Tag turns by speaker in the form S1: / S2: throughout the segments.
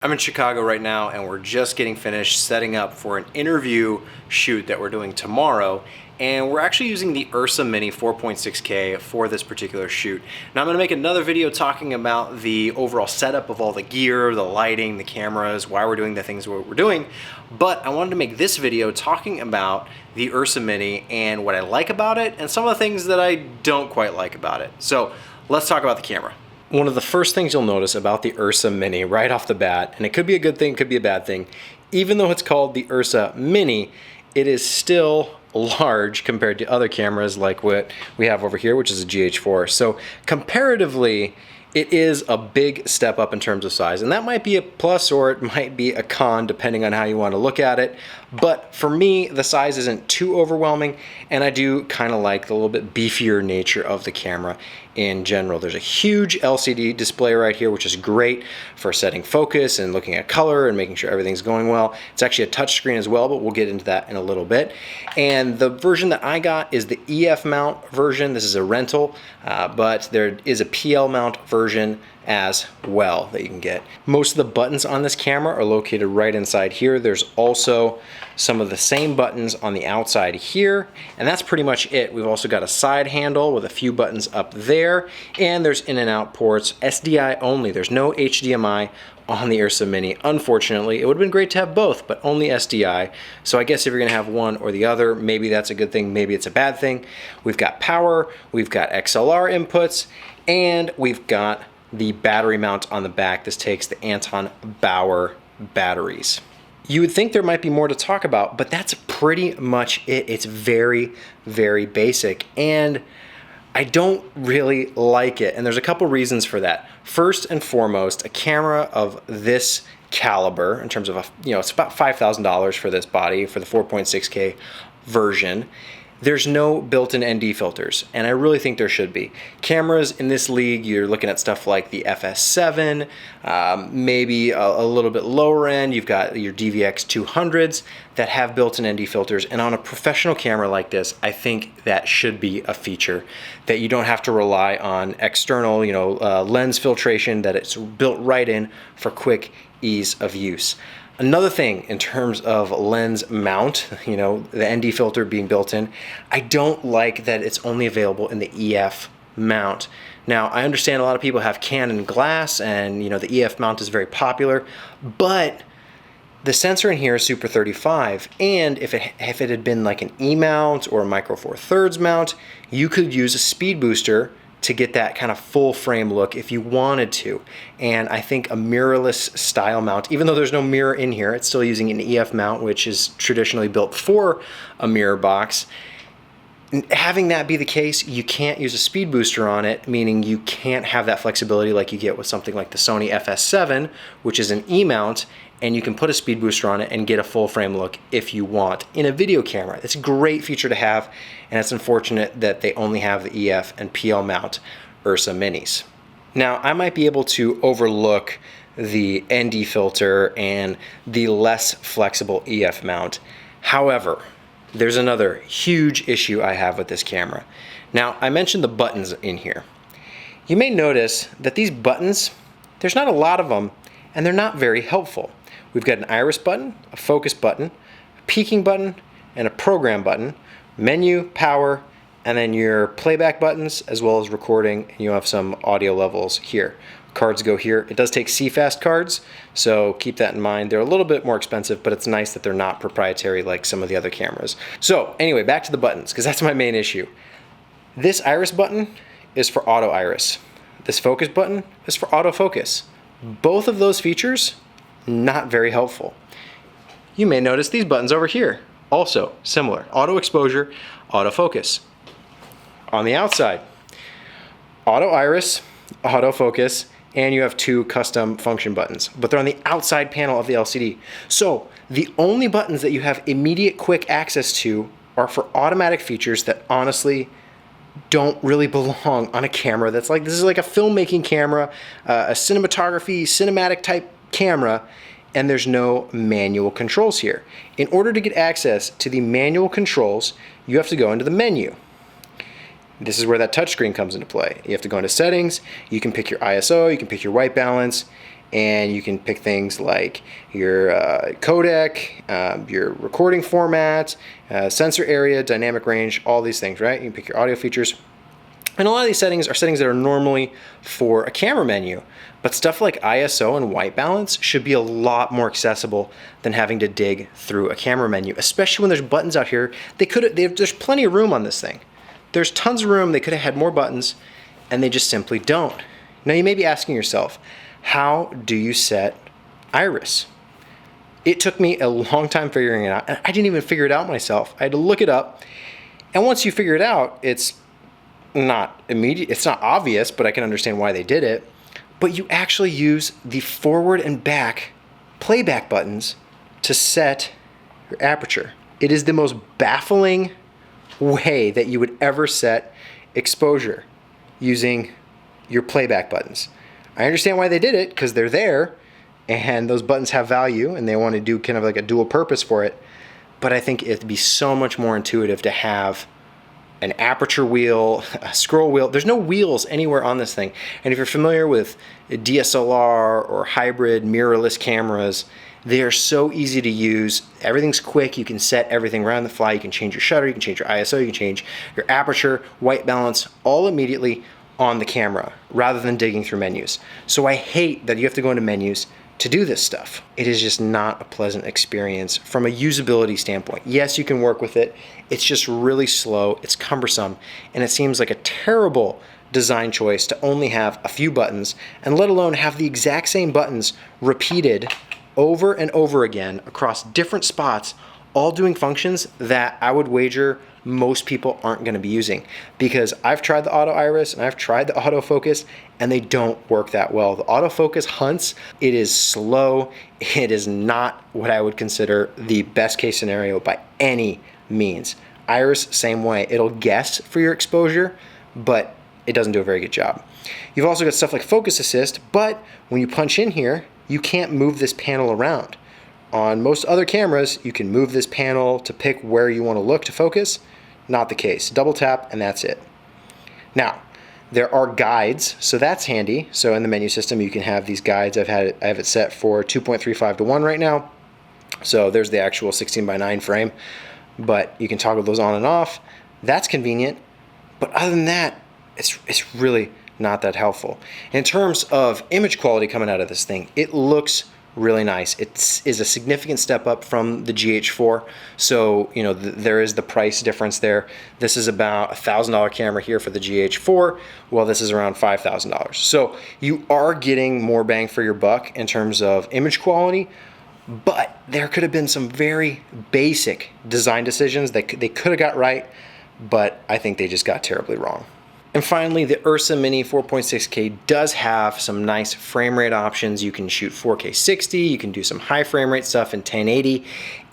S1: I'm in Chicago right now and we're just getting finished setting up for an interview shoot that we're doing tomorrow, and we're actually using the Ursa Mini 4.6K for this particular shoot. Now I'm going to make another video talking about the overall setup of all the gear, the lighting, the cameras, why we're doing the things we're doing, but I wanted to make this video talking about the Ursa Mini and what I like about it and some of the things that I don't quite like about it. So let's talk about the camera. One of the first things you'll notice about the Ursa Mini right off the bat, and it could be a good thing, could be a bad thing, even though it's called the Ursa Mini, it is still large compared to other cameras like what we have over here, which is a GH4. So comparatively, it is a big step up in terms of size, and that might be a plus or it might be a con depending on how you want to look at it. But for me, the size isn't too overwhelming, and I do kind of like the little bit beefier nature of the camera in general. There's a huge LCD display right here, which is great for setting focus and looking at color and making sure everything's going well. It's actually a touch screen as well, but we'll get into that in a little bit. And the version that I got is the EF mount version. This is a rental, but there is a PL mount version as well that you can get. Most of the buttons on this camera are located right inside here. There's also some of the same buttons on the outside here, and that's pretty much it. We've also got a side handle with a few buttons up there, and there's in and out ports, SDI only. There's no HDMI on the Ursa Mini. Unfortunately, it would have been great to have both, but only SDI. So I guess if you're gonna have one or the other, maybe that's a good thing, maybe it's a bad thing. We've got power, we've got XLR inputs, and we've got the battery mount on the back. This takes the Anton Bauer batteries. You would think there might be more to talk about, but that's pretty much it. It's very, very basic, and I don't really like it, and there's a couple reasons for that. First and foremost, a camera of this caliber, in terms of, it's about $5,000 for this body, for the 4.6K version. There's no built-in ND filters, and I really think there should be. Cameras in this league, you're looking at stuff like the FS7, maybe a little bit lower end, you've got your DVX 200s that have built-in ND filters, and on a professional camera like this, I think that should be a feature, that you don't have to rely on external, lens filtration, that it's built right in for quick ease of use. Another thing in terms of lens mount, the ND filter being built in, I don't like that it's only available in the EF mount. Now, I understand a lot of people have Canon glass and the EF mount is very popular, but the sensor in here is Super 35, and if it had been like an E mount or a Micro Four Thirds mount, you could use a speed booster to get that kind of full frame look if you wanted to. And I think a mirrorless style mount, even though there's no mirror in here, it's still using an EF mount, which is traditionally built for a mirror box. Having that be the case, you can't use a speed booster on it, meaning you can't have that flexibility like you get with something like the Sony FS7, which is an E mount, and you can put a speed booster on it and get a full frame look if you want in a video camera. It's a great feature to have, and it's unfortunate that they only have the EF and PL mount Ursa Minis. Now, I might be able to overlook the ND filter and the less flexible EF mount. However, there's another huge issue I have with this camera. Now, I mentioned the buttons in here. You may notice that these buttons, there's not a lot of them, and they're not very helpful. We've got an iris button, a focus button, a peaking button, and a program button, menu, power, and then your playback buttons, as well as recording, and you have some audio levels here. Cards go here. It does take CFast cards, so keep that in mind. They're a little bit more expensive, but it's nice that they're not proprietary like some of the other cameras. So anyway, back to the buttons, because that's my main issue. This iris button is for auto iris. This focus button is for autofocus. Both of those features, not very helpful. You may notice these buttons over here, also similar. Auto exposure, autofocus. On the outside, auto iris, autofocus, and you have two custom function buttons, but they're on the outside panel of the LCD. So the only buttons that you have immediate quick access to are for automatic features that honestly don't really belong on a camera that's like, this is like a filmmaking camera, a cinematography, cinematic type camera, and there's no manual controls here. In order to get access to the manual controls, you have to go into the menu. This is where that touchscreen comes into play. You have to go into settings, you can pick your ISO, you can pick your white balance, and you can pick things like your codec, your recording format, sensor area, dynamic range, all these things, right? You can pick your audio features. And a lot of these settings are settings that are normally for a camera menu, but stuff like ISO and white balance should be a lot more accessible than having to dig through a camera menu, especially when there's buttons out here. There's plenty of room on this thing. There's tons of room. They could have had more buttons, and they just simply don't. Now you may be asking yourself, how do you set iris? It took me a long time figuring it out, and I didn't even figure it out myself. I had to look it up, and once you figure it out, it's not immediate, it's not obvious, but I can understand why they did it. But you actually use the forward and back playback buttons to set your aperture. It is the most baffling way that you would ever set exposure using your playback buttons. I understand why they did it, because they're there and those buttons have value and they want to do kind of like a dual purpose for it. But I think it'd be so much more intuitive to have an aperture wheel, a scroll wheel. There's no wheels anywhere on this thing. And if you're familiar with DSLR or hybrid mirrorless cameras, they are so easy to use. Everything's quick. You can set everything around the fly. You can change your shutter, you can change your ISO, you can change your aperture, white balance, all immediately on the camera rather than digging through menus. So I hate that you have to go into menus to do this stuff. It is just not a pleasant experience from a usability standpoint. Yes, you can work with it. It's just really slow, it's cumbersome, and it seems like a terrible design choice to only have a few buttons, and let alone have the exact same buttons repeated over and over again across different spots, all doing functions that I would wager most people aren't going to be using, because I've tried the auto iris and I've tried the autofocus and they don't work that well. The autofocus hunts, it is slow. It is not what I would consider the best case scenario by any means. Iris, same way. It'll guess for your exposure, but it doesn't do a very good job. You've also got stuff like focus assist, but when you punch in here, you can't move this panel around. On most other cameras, you can move this panel to pick where you want to look to focus. Not the case. Double tap and that's it. Now, there are guides, so that's handy. So in the menu system, you can have these guides. I have it set for 2.35 to 1 right now. So there's the actual 16:9 frame, but you can toggle those on and off. That's convenient, but other than that, it's really not that helpful. In terms of image quality coming out of this thing, it looks really nice. It is a significant step up from the GH4, so you know there is the price difference there. This is about $1,000 camera here for the GH4, while this is around $5,000. So you are getting more bang for your buck in terms of image quality, but there could have been some very basic design decisions that they could have got right, but I think they just got terribly wrong. And finally, the Ursa Mini 4.6K does have some nice frame rate options. You can shoot 4K 60, you can do some high frame rate stuff in 1080,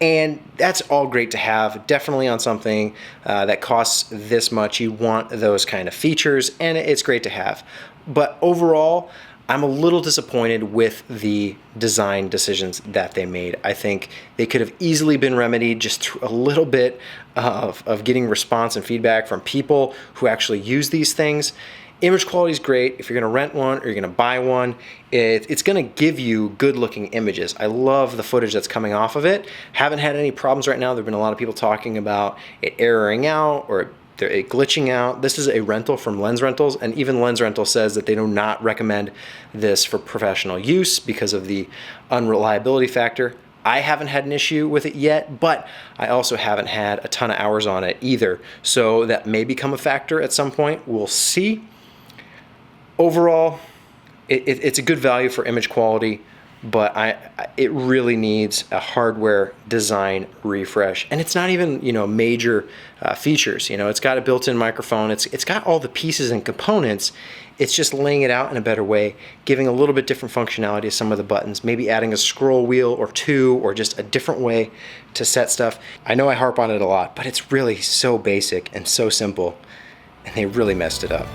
S1: and that's all great to have. Definitely on something that costs this much, you want those kind of features, and it's great to have. But overall, I'm a little disappointed with the design decisions that they made. I think they could have easily been remedied just through a little bit of getting response and feedback from people who actually use these things. Image quality is great. If you're gonna rent one or you're gonna buy one, it's gonna give you good looking images. I love the footage that's coming off of it. Haven't had any problems right now. There've been a lot of people talking about it erroring out or it glitching out. This is a rental from Lens Rentals, and even Lens Rental says that they do not recommend this for professional use because of the unreliability factor. I haven't had an issue with it yet, but I also haven't had a ton of hours on it either. So that may become a factor at some point. We'll see. Overall, it's a good value for image quality, but it really needs a hardware design refresh. And it's not even, you know, major features. You know, it's got a built-in microphone. It's got all the pieces and components. It's just laying it out in a better way, giving a little bit different functionality to some of the buttons, maybe adding a scroll wheel or two, or just a different way to set stuff. I know I harp on it a lot, but it's really so basic and so simple, and they really messed it up.